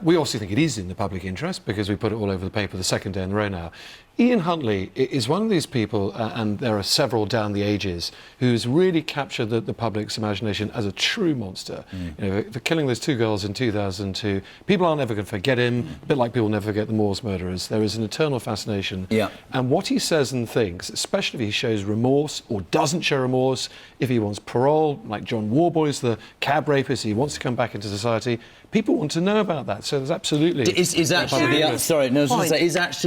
We also think it is in the public interest because we put it all over the paper the second day in a row now. Ian Huntley is one of these people, and there are several down the ages, who's really captured the public's imagination as a true monster. You know, for killing those two girls in 2002, people aren't ever going to forget him, a bit like people never forget the Moors murderers. There is an eternal fascination. Yeah. And what he says and thinks, especially if he shows remorse or doesn't show remorse, if he wants parole, like John Warboys, the cab rapist, he wants to come back into society, people want to know about that. So there's absolutely... Is actually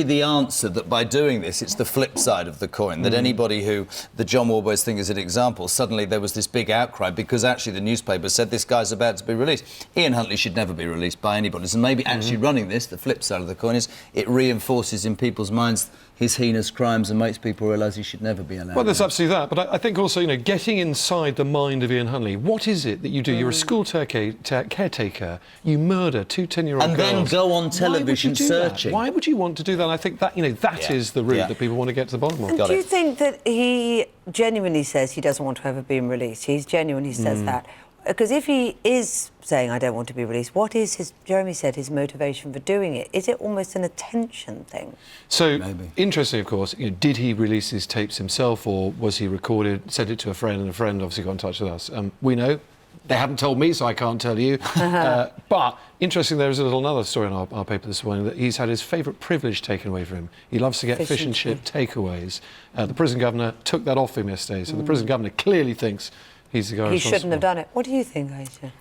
the answer that by doing this, it's the flip side of the coin, that anybody who, the John Warboys thing is an example, suddenly there was this big outcry because actually the newspaper said this guy's about to be released. Ian Huntley should never be released by anybody. So maybe actually running this, the flip side of the coin, is it reinforces in people's minds his heinous crimes and makes people realise he should never be allowed. Well, there's absolutely that. But I think also, you know, getting inside the mind of Ian Huntley, what is it that you do? You're a school caretaker, you murder two 10-year-old girls. And then go on television searching. Why would you want to do that? I think that, you know, that is the route that people want to get to the bottom of. And do you think that he genuinely says he doesn't want to ever be released? He genuinely says that. Because if he is saying, I don't want to be released, what is his, Jeremy said, his motivation for doing it? Is it almost an attention thing? So, interesting, of course, you know, did he release his tapes himself, or was he recorded, sent it to a friend, and a friend obviously got in touch with us? We know. They haven't told me, so I can't tell you. But, interesting, there is another story in our paper this morning, that he's had his favourite privilege taken away from him. He loves to get fish and chip takeaways. The prison governor took that off him yesterday, so the prison governor clearly thinks he's the guy responsible. He shouldn't have done it. What do you think, Ayesha?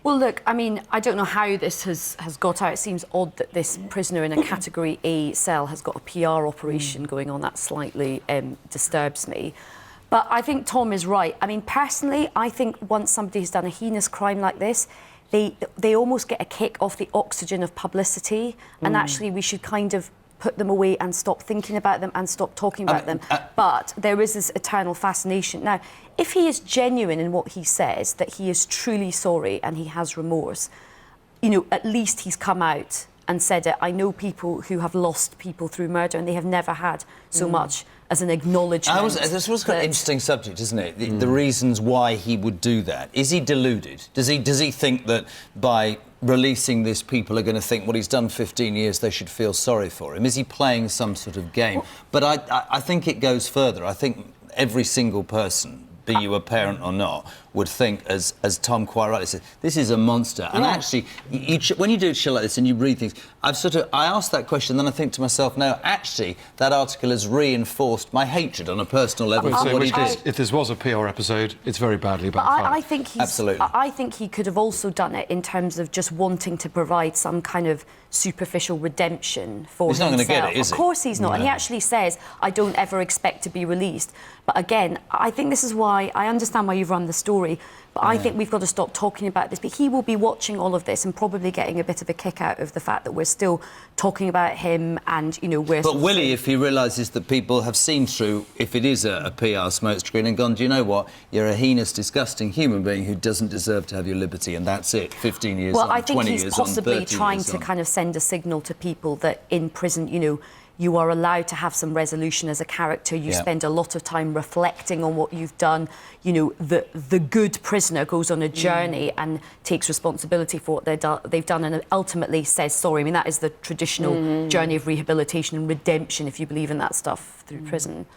Well, look, I mean, I don't know how this has got out. It seems odd that this prisoner in a Category A cell has got a PR operation going on. That slightly disturbs me. But I think Tom is right. I mean, personally, I think once somebody has done a heinous crime like this, they almost get a kick off the oxygen of publicity, and actually we should kind of put them away and stop thinking about them and stop talking about them. But there is this eternal fascination. Now, if he is genuine in what he says, that he is truly sorry and he has remorse, you know, at least he's come out and said it. I know people who have lost people through murder and they have never had so much as an acknowledgement. This was quite an interesting subject, isn't it? The reasons why he would do that. Is he deluded? Does he think that by releasing this, people are going to think, well, he's done 15 years, they should feel sorry for him? Is he playing some sort of game? But I think it goes further. I think every single person, be you a parent or not, would think, as Tom quite rightly said, this is a monster. And actually, when you do shit like this and you read things, I asked that question, then I think to myself, no, actually, that article has reinforced my hatred on a personal level for what he did. If this was a PR episode, it's very badly But backfired. I think Absolutely. I think he could have also done it in terms of just wanting to provide some kind of superficial redemption for himself. He's not going to get it, is he? Of course he's not. No. And he actually says, I don't ever expect to be released. But again, I think this is why, I understand why you've run the story, but I think we've got to stop talking about this. But he will be watching all of this and probably getting a bit of a kick out of the fact that we're still talking about him and, you know, we're... But will he, if he realises that people have seen through, if it is a PR smokescreen, and gone, do you know what? You're a heinous, disgusting human being who doesn't deserve to have your liberty, and that's it. 15 years on, 20 years on, 30 years on. Well, I think he's possibly trying to kind of send a signal to people that in prison, you know, you are allowed to have some resolution as a character. You spend a lot of time reflecting on what you've done. You know, the good prisoner goes on a journey and takes responsibility for what they've done and ultimately says sorry. I mean, that is the traditional journey of rehabilitation and redemption, if you believe in that stuff, through prison.